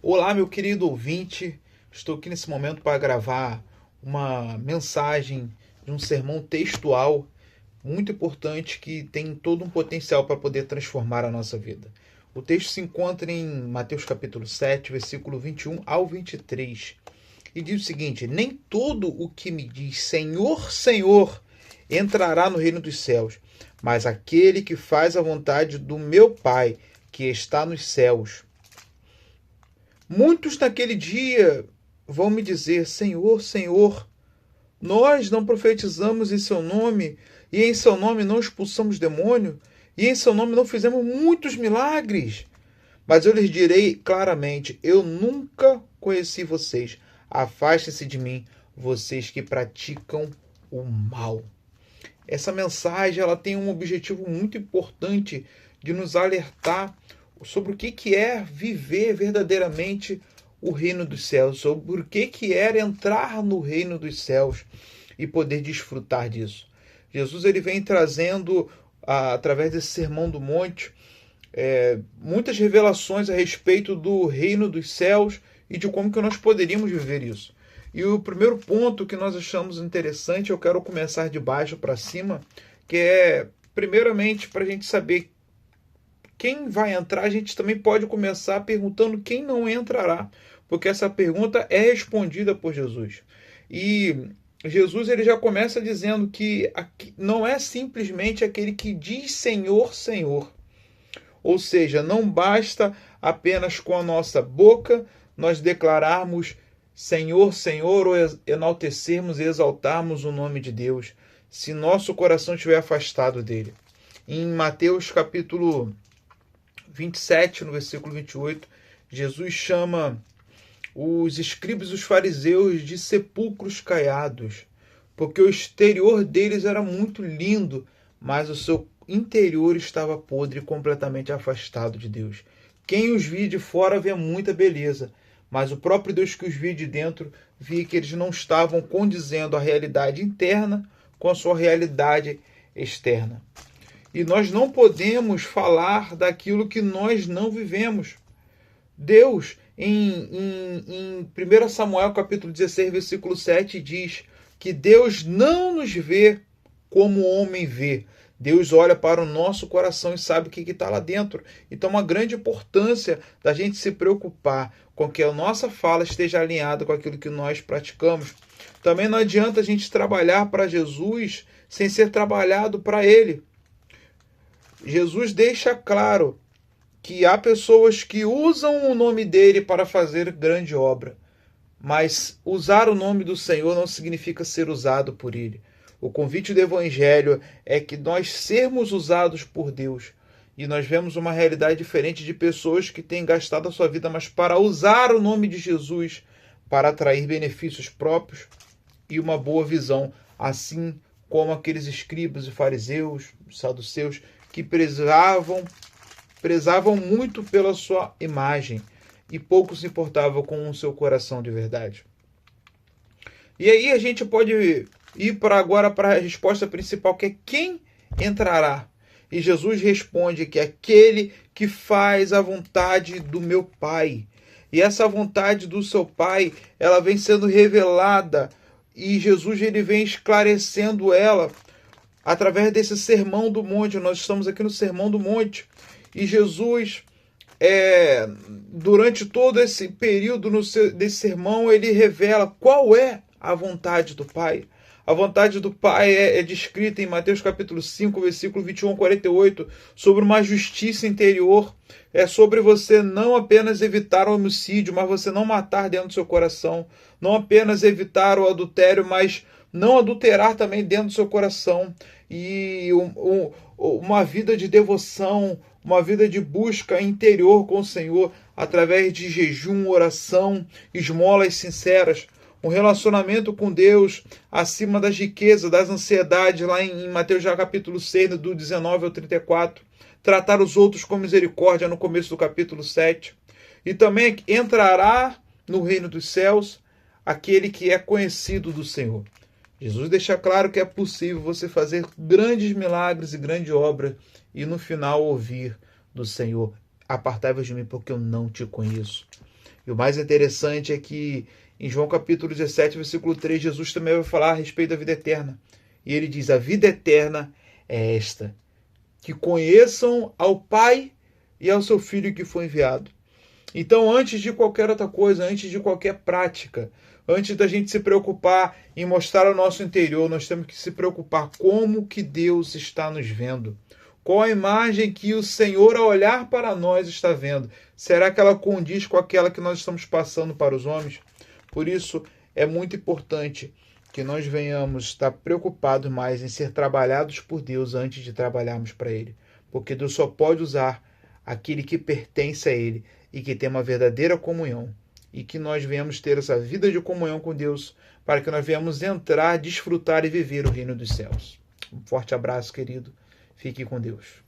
Olá, meu querido ouvinte. Estou aqui nesse momento para gravar uma mensagem de um sermão textual muito importante que tem todo um potencial para poder transformar a nossa vida. O texto se encontra em Mateus capítulo 7, versículo 21 ao 23. E diz o seguinte: Nem todo o que me diz Senhor, Senhor entrará no reino dos céus, mas aquele que faz a vontade do meu Pai que está nos céus. Muitos naquele dia vão me dizer: Senhor, Senhor, nós não profetizamos em seu nome, e em seu nome não expulsamos demônio, e em seu nome não fizemos muitos milagres. Mas eu lhes direi claramente: eu nunca conheci vocês. Afastem-se de mim, vocês que praticam o mal. Essa mensagem ela tem um objetivo muito importante de nos alertar sobre o que é viver verdadeiramente o reino dos céus, sobre o que é entrar no reino dos céus e poder desfrutar disso. Jesus ele vem trazendo, através desse Sermão do Monte, muitas revelações a respeito do reino dos céus e de como que nós poderíamos viver isso. E o primeiro ponto que nós achamos interessante, eu quero começar de baixo para cima, que é, primeiramente, para a gente saber quem vai entrar, a gente também pode começar perguntando quem não entrará, porque essa pergunta é respondida por Jesus. E Jesus ele já começa dizendo que não é simplesmente aquele que diz Senhor, Senhor. Ou seja, não basta apenas com a nossa boca nós declararmos Senhor, Senhor, ou enaltecermos e exaltarmos o nome de Deus, se nosso coração estiver afastado dele. Em Mateus capítulo 27, no versículo 28, Jesus chama os escribas e os fariseus de sepulcros caiados, porque o exterior deles era muito lindo, mas o seu interior estava podre e completamente afastado de Deus. Quem os via de fora vê muita beleza, mas o próprio Deus que os via de dentro via que eles não estavam condizendo a realidade interna com a sua realidade externa. E nós não podemos falar daquilo que nós não vivemos. Deus, em 1 Samuel capítulo 16, versículo 7, diz que Deus não nos vê como o homem vê. Deus olha para o nosso coração e sabe o que está lá dentro. Então, uma grande importância da gente se preocupar com que a nossa fala esteja alinhada com aquilo que nós praticamos. Também não adianta a gente trabalhar para Jesus sem ser trabalhado para Ele. Jesus deixa claro que há pessoas que usam o nome dele para fazer grande obra, mas usar o nome do Senhor não significa ser usado por ele. O convite do Evangelho é que nós sermos usados por Deus. E nós vemos uma realidade diferente de pessoas que têm gastado a sua vida, mas para usar o nome de Jesus para atrair benefícios próprios e uma boa visão, assim como aqueles escribas e fariseus, saduceus, que prezavam muito pela sua imagem e pouco se importavam com o seu coração de verdade. E aí a gente pode ir agora para a resposta principal, que é quem entrará? E Jesus responde que é aquele que faz a vontade do meu Pai. E essa vontade do seu Pai, ela vem sendo revelada e Jesus ele vem esclarecendo ela através desse Sermão do Monte. Nós estamos aqui no Sermão do Monte. E Jesus, durante todo esse período desse sermão, ele revela qual é a vontade do Pai. A vontade do Pai é descrita em Mateus capítulo 5, versículo 21 a 48, sobre uma justiça interior. É sobre você não apenas evitar o homicídio, mas você não matar dentro do seu coração. Não apenas evitar o adultério, mas não adulterar também dentro do seu coração. E uma vida de devoção, uma vida de busca interior com o Senhor, através de jejum, oração, esmolas sinceras, um relacionamento com Deus acima das riquezas, das ansiedades, lá em Mateus capítulo 6, do 19 ao 34, tratar os outros com misericórdia, no começo do capítulo 7, e também entrará no reino dos céus aquele que é conhecido do Senhor. Jesus deixa claro que é possível você fazer grandes milagres e grande obra e no final ouvir do Senhor: apartai-vos de mim porque eu não te conheço. E o mais interessante é que em João capítulo 17, versículo 3, Jesus também vai falar a respeito da vida eterna. E ele diz: a vida eterna é esta, que conheçam ao Pai e ao seu Filho que foi enviado. Então, antes de qualquer outra coisa, antes de qualquer prática, antes da gente se preocupar em mostrar o nosso interior, nós temos que se preocupar como que Deus está nos vendo. Qual a imagem que o Senhor, ao olhar para nós, está vendo? Será que ela condiz com aquela que nós estamos passando para os homens? Por isso, é muito importante que nós venhamos estar preocupados mais em ser trabalhados por Deus antes de trabalharmos para Ele. Porque Deus só pode usar aquele que pertence a Ele e que tem uma verdadeira comunhão. E que nós venhamos ter essa vida de comunhão com Deus para que nós venhamos entrar, desfrutar e viver o reino dos céus. Um forte abraço, querido. Fique com Deus.